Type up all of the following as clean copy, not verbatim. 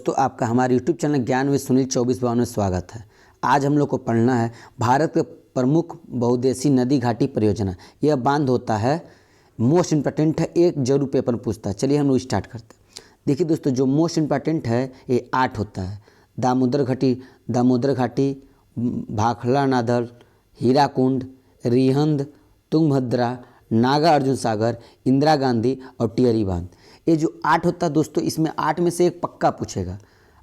दोस्तों, आपका हमारे यूट्यूब चैनल ज्ञान विद सुनील 2452 में स्वागत है। आज हम लोग को पढ़ना है भारत के प्रमुख बहुउद्देशीय नदी घाटी परियोजना। यह बांध होता है, मोस्ट इम्पोर्टेंट है, एक जरूर पेपर में पूछता है। चलिए हम लोग स्टार्ट करते हैं। देखिए दोस्तों, जो मोस्ट इम्पोर्टेंट है ये 8 होता है। दामोदर घाटी, भाखड़ा नादर, हीराकुंड, रिहंद, तुंगभद्रा, नागा अर्जुन सागर, इंदिरा गांधी और टिहरी बांध। ये जो 8 होता है दोस्तों, इसमें 8 में से एक पक्का पूछेगा।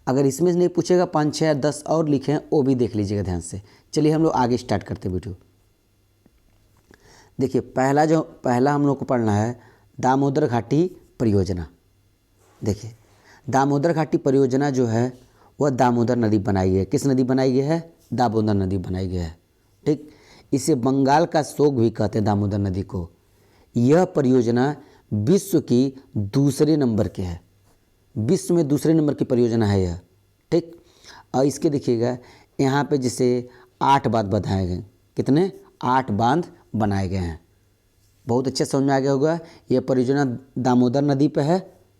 अगर इसमें से नहीं पूछेगा 5, 6, 10 और लिखे हैं, वो भी देख लीजिएगा ध्यान से। चलिए हम लोग आगे स्टार्ट करते हैं वीडियो। देखिए पहला हम लोग को पढ़ना है दामोदर घाटी परियोजना। देखिए दामोदर घाटी परियोजना जो है वह दामोदर नदी बनाई गई है। किस नदी बनाई गई है? दामोदर नदी बनाई गई है। ठीक, इसे बंगाल का शोक भी कहते हैं दामोदर नदी को। यह परियोजना विश्व की दूसरे नंबर की है। विश्व में दूसरे नंबर की परियोजना है यह। ठीक, और इसके देखिएगा यहाँ पे जैसे 8 बांध बनाए गए। कितने? 8 बांध बनाए गए हैं। बहुत अच्छे समझ में आ गया होगा। यह परियोजना दामोदर नदी पे है।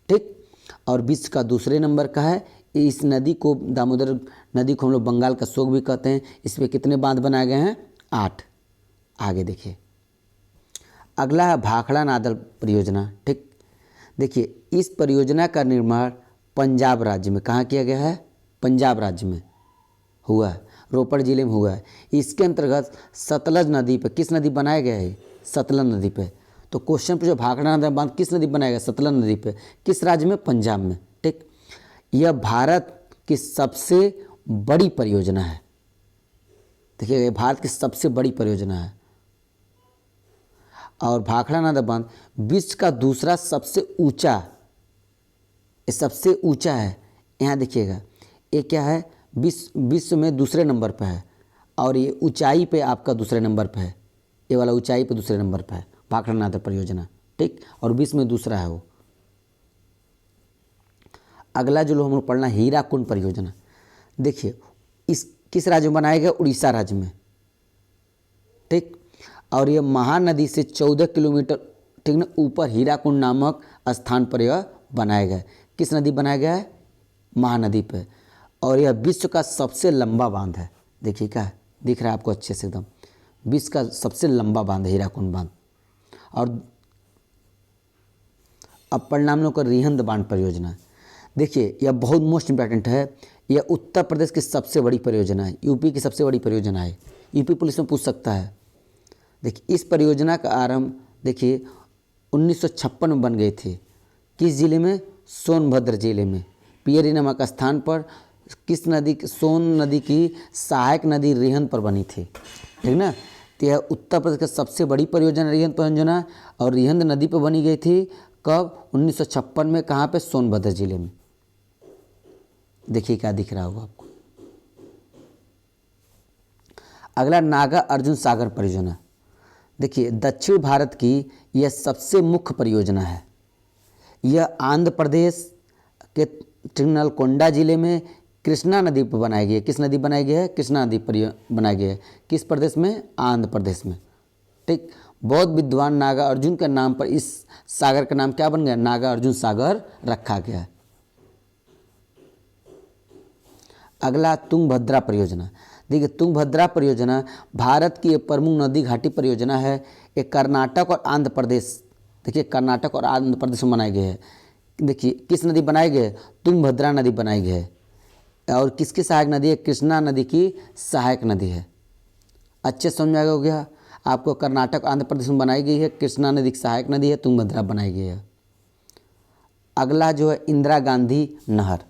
ठीक, और विश्व का दूसरे नंबर का है। इस नदी को, दामोदर नदी को हम लोग बंगाल का शोक भी कहते हैं। इस पर कितने बांध बनाए गए हैं? 8। आगे देखिए, अगला है भाखड़ा नादर परियोजना। ठीक, देखिए इस परियोजना का निर्माण पंजाब राज्य में, कहाँ किया गया है? पंजाब राज्य में हुआ है, रोपड़ जिले में हुआ है। इसके अंतर्गत सतलज नदी पे, किस नदी बनाया गया है? सतलज नदी पे। तो क्वेश्चन पूछो भाखड़ा नादर बांध किस नदी बनाया गया? सतलज नदी पे। किस राज्य में? पंजाब में। ठीक, यह भारत की सबसे बड़ी परियोजना है। देखिए भारत की सबसे बड़ी परियोजना है। और भाखड़ा नादर बांध विश्व का दूसरा सबसे ऊंचा, ये सबसे ऊंचा है। यहाँ देखिएगा ये क्या है? विश्व में दूसरे नंबर पर है। और ये ऊंचाई पे आपका दूसरे नंबर पर है। ये वाला ऊंचाई पे दूसरे नंबर पर है भाखड़ा नादर परियोजना। ठीक, और विश्व में दूसरा है वो। अगला जो हम लोग पढ़ना हीराकुंड परियोजना। देखिए इस किस राज्य में बनाया गया? उड़ीसा राज्य में। ठीक, और यह महानदी से 14 किलोमीटर, ठीक ना, ऊपर हीराकुंड नामक स्थान पर यह बनाया गया है। किस नदी बनाया गया है? महानदी पे। और यह विश्व का सबसे लंबा बांध है। देखिए क्या है? दिख रहा है आपको अच्छे से एकदम? विश्व का सबसे लंबा बांध है हीराकुंड बांध। और अब परिणाम लोग का रिहंद बांध परियोजना। देखिए यह बहुत मोस्ट इम्पॉर्टेंट है। यह उत्तर प्रदेश की सबसे बड़ी परियोजना है। यूपी की सबसे बड़ी परियोजना है। यूपी पुलिस में पूछ सकता है। देखिए इस परियोजना का आरंभ देखिए 1956 में बन गई थी। किस जिले में? सोनभद्र जिले में, पियरी नामक स्थान पर। किस नदी? सोन नदी की सहायक नदी रिहंद पर बनी थी। ठीक ना, तो यह उत्तर प्रदेश की सबसे बड़ी परियोजना रिहंद परियोजना। और रिहंद नदी पर बनी गई थी कब? 1956 में। कहाँ पे? सोनभद्र जिले में। देखिए क्या दिख रहा होगा आपको। अगला नागा अर्जुन सागर परियोजना। देखिए दक्षिण भारत की यह सबसे मुख्य परियोजना है। यह आंध्र प्रदेश के नलगोंडा जिले में कृष्णा नदी पर बनाई गई है। किस नदी बनाई गई है? कृष्णा नदी पर बनाई गई है। किस प्रदेश में? आंध्र प्रदेश में। ठीक, बौद्ध विद्वान नागा अर्जुन के नाम पर इस सागर का नाम क्या बन गया? नागा अर्जुन सागर रखा गया है। अगला तुंगभद्रा परियोजना। देखिए तुंगभद्रा परियोजना भारत की एक प्रमुख नदी घाटी परियोजना है। ये कर्नाटक और आंध्र प्रदेश, देखिए कर्नाटक और आंध्र प्रदेश में बनाई गई है। देखिए किस नदी बनाई गई है? तुंगभद्रा नदी बनाई गई है। और किसकी सहायक नदी है? कृष्णा नदी की सहायक नदी है। अच्छे समझ में आ गया आपको? कर्नाटक आंध्र प्रदेश में बनाई गई है। कृष्णा नदी की सहायक नदी है, तुंगभद्रा बनाई गई है। अगला जो है इंदिरा गांधी नहर।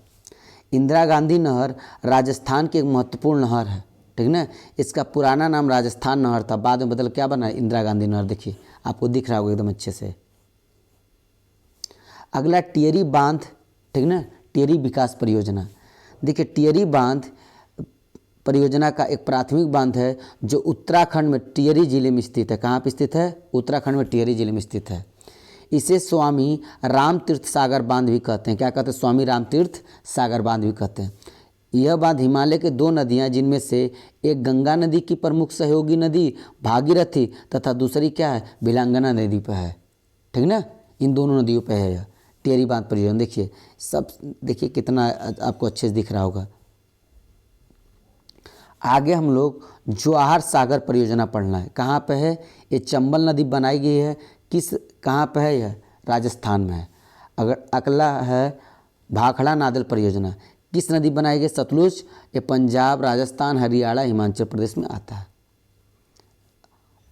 इंदिरा गांधी नहर राजस्थान की एक महत्वपूर्ण नहर है। ठीक ना, इसका पुराना नाम राजस्थान नहर था, बाद में बदल क्या बना? इंदिरा गांधी नहर। देखिए आपको दिख रहा होगा एकदम अच्छे से। अगला टिहरी बांध। ठीक ना, टिहरी विकास परियोजना। देखिए टिहरी बांध परियोजना का एक प्राथमिक बांध है जो उत्तराखंड में टिहरी जिले में स्थित है। कहाँ पर स्थित है? उत्तराखंड में टिहरी जिले में स्थित है। इसे स्वामी रामतीर्थ सागर बांध भी कहते हैं। क्या कहते हैं? स्वामी रामतीर्थ सागर बांध भी कहते हैं। यह बांध हिमालय के 2 नदियां, जिनमें से एक गंगा नदी की प्रमुख सहयोगी नदी भागीरथी तथा दूसरी क्या है? भिलांगना नदी पर है। ठीक ना, इन दोनों नदियों पर है यह। टिहरी बांध परियोजना, देखिए सब, देखिए कितना आपको अच्छे से दिख रहा होगा। आगे हम लोग जवाहर सागर परियोजना पढ़ना है। कहाँ पे है? ये चंबल नदी बनाई गई है, किस, कहाँ पे है? यह राजस्थान में है। अगर अगला है भाखड़ा नादल परियोजना, किस नदी बनाई गई? सतलुज। ये पंजाब, राजस्थान, हरियाणा, हिमाचल प्रदेश में आता है।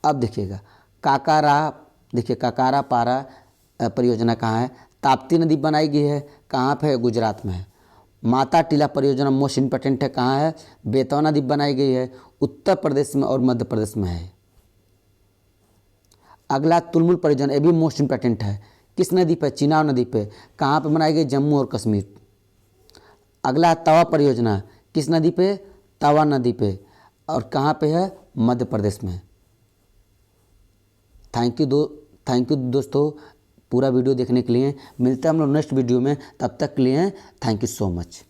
अब देखिएगा काकारा, देखिए काकारा पारा परियोजना कहाँ है? ताप्ती नदी बनाई गई है, कहाँ पे है? गुजरात में है। माता टीला परियोजना मोस्ट इम्पोर्टेंट है, कहाँ है? बेतवा नदी बनाई गई है, उत्तर प्रदेश में और मध्य प्रदेश में है। अगला तुलमुल परियोजना, ये भी मोस्ट इम्पोर्टेंट है, किस नदी पे? चिनाब नदी पे, कहाँ पे बनाई गई? जम्मू और कश्मीर। अगला तवा परियोजना, किस नदी पे? तवा नदी पे, और कहाँ पे है? मध्य प्रदेश में। थैंक यू दोस्तों पूरा वीडियो देखने के लिए। मिलते हैं हम लोग नेक्स्ट वीडियो में, तब तक के लिए थैंक यू सो मच।